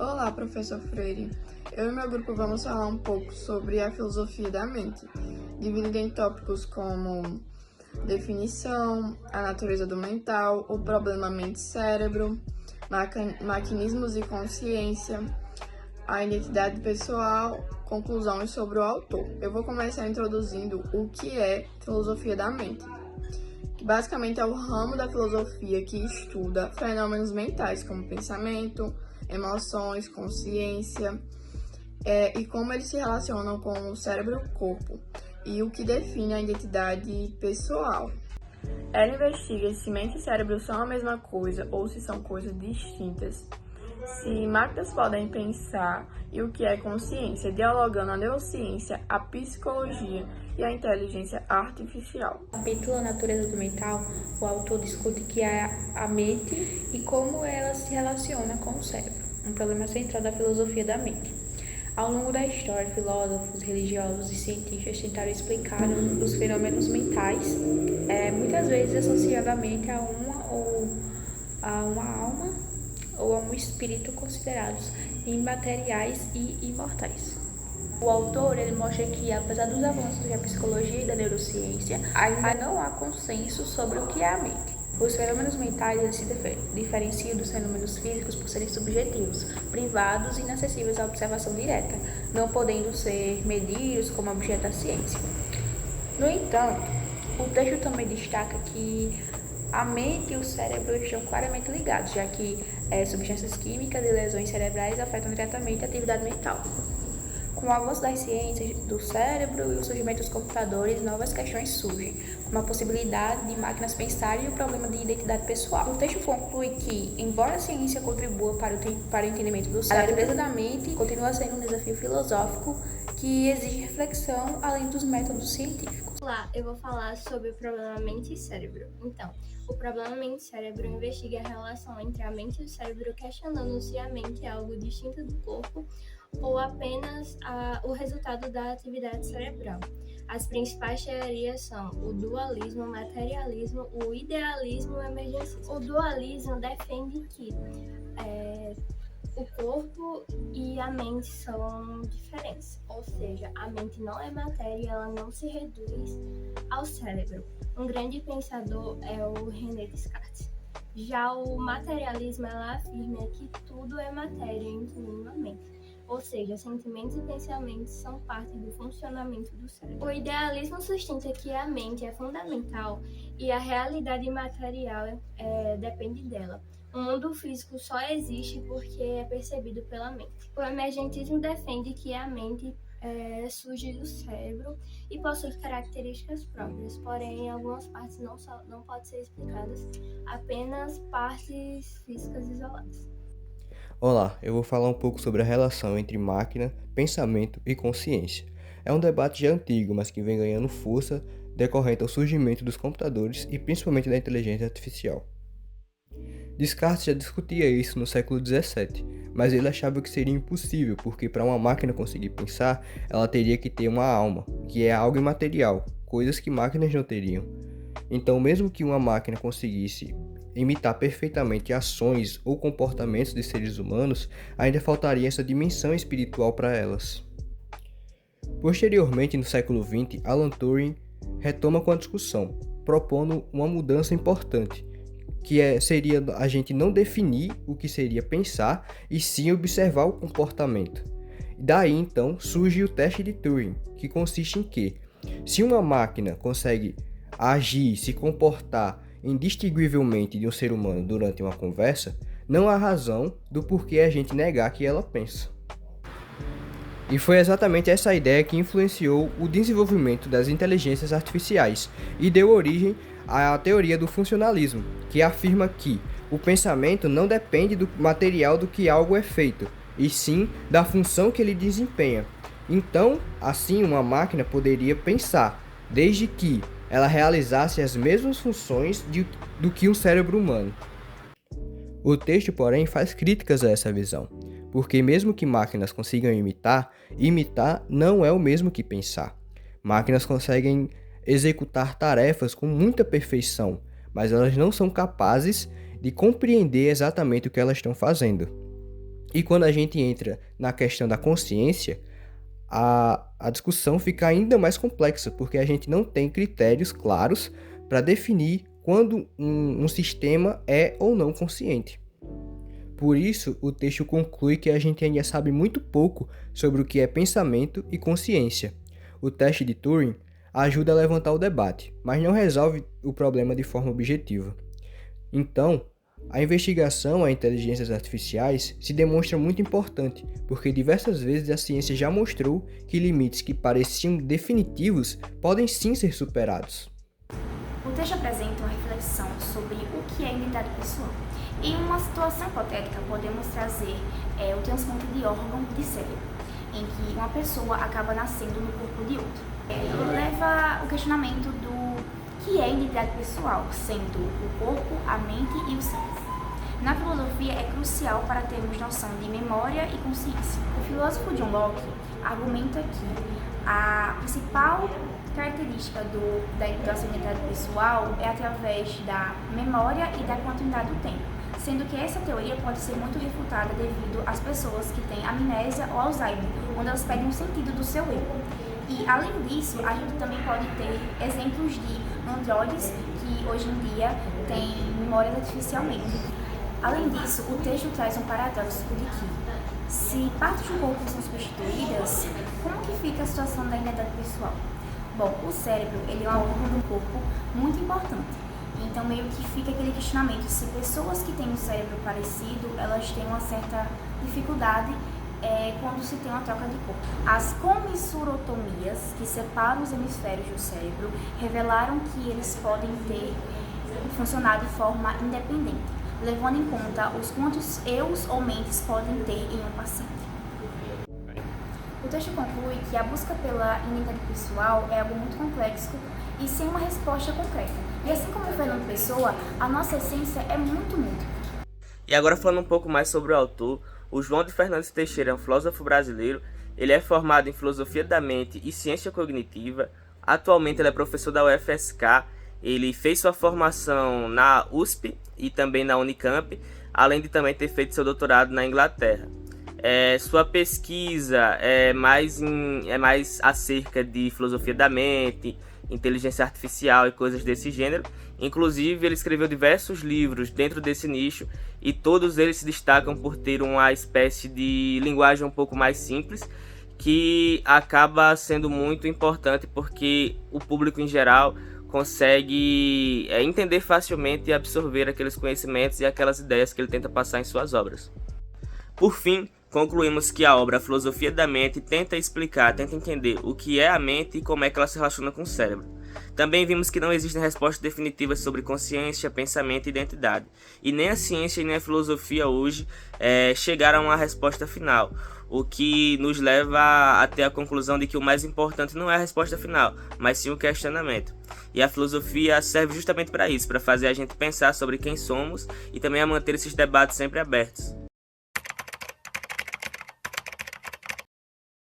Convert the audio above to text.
Olá, professor Freire. Eu e meu grupo vamos falar um pouco sobre a filosofia da mente, dividida em tópicos como definição, a natureza do mental, o problema mente-cérebro, maquinismos e consciência, a identidade pessoal, conclusões sobre o autor. Eu vou começar introduzindo o que é filosofia da mente, que basicamente é o ramo da filosofia que estuda fenômenos mentais como pensamento, emoções, consciência, e como eles se relacionam com o cérebro e o corpo, e o que define a identidade pessoal. Ela investiga se mente e cérebro são a mesma coisa ou se são coisas distintas, se máquinas podem pensar e o que é consciência, dialogando a neurociência, a psicologia e a inteligência artificial. No capítulo A Natureza do Mental, o autor discute que é a mente e como ela se relaciona com o cérebro, um problema central da filosofia da mente. Ao longo da história, filósofos, religiosos e cientistas tentaram explicar os fenômenos mentais, muitas vezes associando a mente a uma alma ou a um espírito considerados imateriais e imortais. O autor mostra que, apesar dos avanços da psicologia e da neurociência, ainda não há consenso sobre o que é a mente. Os fenômenos mentais se diferenciam dos fenômenos físicos por serem subjetivos, privados e inacessíveis à observação direta, não podendo ser medidos como objeto da ciência. No entanto, o texto também destaca que a mente e o cérebro estão claramente ligados, já que substâncias químicas e lesões cerebrais afetam diretamente a atividade mental. Com o avanço das ciências do cérebro e o surgimento dos computadores, novas questões surgem, como a possibilidade de máquinas pensarem e o problema de identidade pessoal. O texto conclui que, embora a ciência contribua para o entendimento do cérebro, a natureza da mente continua sendo um desafio filosófico que exige reflexão além dos métodos científicos. Olá, eu vou falar sobre o problema mente e cérebro. Então, o problema mente-cérebro investiga a relação entre a mente e o cérebro, questionando se a mente é algo distinto do corpo ou apenas o resultado da atividade cerebral. As principais teorias são o dualismo, o materialismo, o idealismo e o emergencismo. O dualismo defende que o corpo e a mente são diferentes, ou seja, a mente não é matéria e ela não se reduz ao cérebro. Um grande pensador é o René Descartes. Já o materialismo, ela afirma que tudo é matéria, incluindo a mente. Ou seja, sentimentos e pensamentos são parte do funcionamento do cérebro. O idealismo sustenta que a mente é fundamental e a realidade material depende dela. O mundo físico só existe porque é percebido pela mente. O emergentismo defende que a mente surge do cérebro e possui características próprias, porém algumas partes não podem ser explicadas, apenas partes físicas isoladas. Olá, eu vou falar um pouco sobre a relação entre máquina, pensamento e consciência. É um debate já antigo, mas que vem ganhando força decorrente ao surgimento dos computadores e principalmente da inteligência artificial. Descartes já discutia isso no século XVII, mas ele achava que seria impossível, porque para uma máquina conseguir pensar, ela teria que ter uma alma, que é algo imaterial, coisas que máquinas não teriam. Então, mesmo que uma máquina conseguisse imitar perfeitamente ações ou comportamentos de seres humanos, ainda faltaria essa dimensão espiritual para elas. Posteriormente, no século XX, Alan Turing retoma com a discussão, propondo uma mudança importante, que seria a gente não definir o que seria pensar, e sim observar o comportamento. Daí, então, surge o teste de Turing, que consiste em que, se uma máquina consegue agir, se comportar indistinguivelmente de um ser humano durante uma conversa, não há razão do porquê a gente negar que ela pensa. E foi exatamente essa ideia que influenciou o desenvolvimento das inteligências artificiais e deu origem à teoria do funcionalismo, que afirma que o pensamento não depende do material do que algo é feito, e sim da função que ele desempenha. Então, assim, uma máquina poderia pensar, desde que ela realizasse as mesmas funções do que um cérebro humano. O texto, porém, faz críticas a essa visão, porque mesmo que máquinas consigam imitar não é o mesmo que pensar. Máquinas conseguem executar tarefas com muita perfeição, mas elas não são capazes de compreender exatamente o que elas estão fazendo. E quando a gente entra na questão da consciência, a discussão fica ainda mais complexa, porque a gente não tem critérios claros para definir quando um sistema é ou não consciente. Por isso, o texto conclui que a gente ainda sabe muito pouco sobre o que é pensamento e consciência. O teste de Turing ajuda a levantar o debate, mas não resolve o problema de forma objetiva. Então, a investigação a inteligências artificiais se demonstra muito importante, porque diversas vezes a ciência já mostrou que limites que pareciam definitivos podem sim ser superados. O texto apresenta uma reflexão sobre o que é identidade pessoal. Em uma situação hipotética, podemos trazer o transplante de órgão de cérebro, em que uma pessoa acaba nascendo no corpo de outra. Leva o questionamento do que é identidade pessoal, sendo o corpo, a mente e o cérebro. Na filosofia é crucial para termos noção de memória e consciência. O filósofo John Locke argumenta que a principal característica da identidade pessoal é através da memória e da continuidade do tempo, sendo que essa teoria pode ser muito refutada devido às pessoas que têm amnésia ou Alzheimer, onde elas perdem o sentido do seu eu. E, além disso, a gente também pode ter exemplos de androides que, hoje em dia, têm memórias artificialmente. Além disso, o texto traz um paradoxo de que, se partes do corpo são substituídas, como que fica a situação da identidade pessoal? Bom, o cérebro ele é um órgão do corpo muito importante. Então, meio que fica aquele questionamento se pessoas que têm um cérebro parecido, elas têm uma certa dificuldade quando se tem uma troca de corpo. As comissurotomias, que separam os hemisférios do cérebro, revelaram que eles podem ter funcionado de forma independente, levando em conta os quantos eus ou mentes podem ter em um paciente. O texto conclui que a busca pela identidade pessoal é algo muito complexo e sem uma resposta concreta. E assim como o Fernando Pessoa, a nossa essência é muito múltipla. E agora falando um pouco mais sobre o autor, o João de Fernandes Teixeira é um filósofo brasileiro. Ele é formado em filosofia da mente e ciência cognitiva. Atualmente ele é professor da UFSK. Ele fez sua formação na USP e também na Unicamp, além de também ter feito seu doutorado na Inglaterra. Sua pesquisa é mais acerca de filosofia da mente, inteligência artificial e coisas desse gênero. Inclusive, ele escreveu diversos livros dentro desse nicho e todos eles se destacam por ter uma espécie de linguagem um pouco mais simples, que acaba sendo muito importante porque o público em geral consegue entender facilmente e absorver aqueles conhecimentos e aquelas ideias que ele tenta passar em suas obras. Por fim, concluímos que a obra A Filosofia da Mente tenta entender o que é a mente e como é que ela se relaciona com o cérebro. Também vimos que não existem respostas definitivas sobre consciência, pensamento e identidade. E nem a ciência e nem a filosofia hoje chegaram a uma resposta final. O que nos leva até a conclusão de que o mais importante não é a resposta final, mas sim o questionamento. E a filosofia serve justamente para isso, para fazer a gente pensar sobre quem somos e também a manter esses debates sempre abertos.